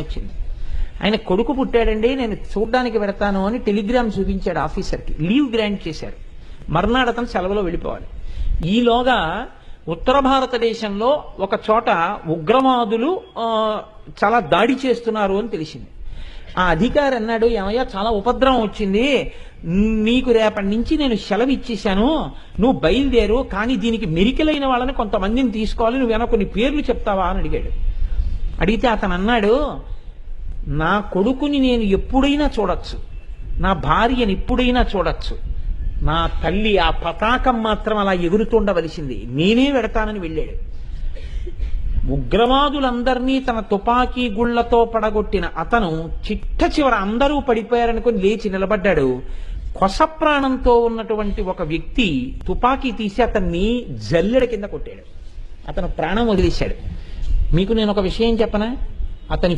వచ్చింది. ఆయన కొడుకు పుట్టాడండి, నేను చూడ్డానికి పెడతాను అని టెలిగ్రామ్ చూపించాడు ఆఫీసర్కి. లీవ్ గ్రాంట్ చేశారు. మర్నాడు అతను సెలవులో వెళ్ళిపోవాలి. ఈలోగా ఉత్తర భారతదేశంలో ఒక చోట ఉగ్రవాదులు చాలా దాడి చేస్తున్నారు అని తెలిసింది. ఆ అధికారి అన్నాడు, ఏమయ్యా చాలా ఉపద్రవం వచ్చింది, నీకు రేపటి నుంచి నేను సెలవు ఇచ్చేశాను, నువ్వు బయలుదేరు, కానీ దీనికి మెరికలైన వాళ్ళని కొంతమందిని తీసుకోవాలి, నువ్వేనా కొన్ని పేర్లు చెప్తావా అని అడిగాడు. అడిగితే అతను అన్నాడు, నా కొడుకుని నేను ఎప్పుడైనా చూడొచ్చు, నా భార్యని ఎప్పుడైనా చూడొచ్చు, నా తల్లి ఆ పతాకం మాత్రం అలా ఎగురుతుండవలసింది, నేనే వెడతానని వెళ్ళాడు. ఉగ్రవాదులందరినీ తన తుపాకీ గుళ్లతో పడగొట్టిన అతను చిట్ట చివర అందరూ పడిపోయారనుకుని లేచి నిలబడ్డాడు. కొస ప్రాణంతో ఉన్నటువంటి ఒక వ్యక్తి తుపాకీ తీసి అతన్ని జల్లెడ కింద కొట్టాడు. అతను ప్రాణం వదిలేశాడు. మీకు నేను ఒక విషయం చెప్పనా, అతని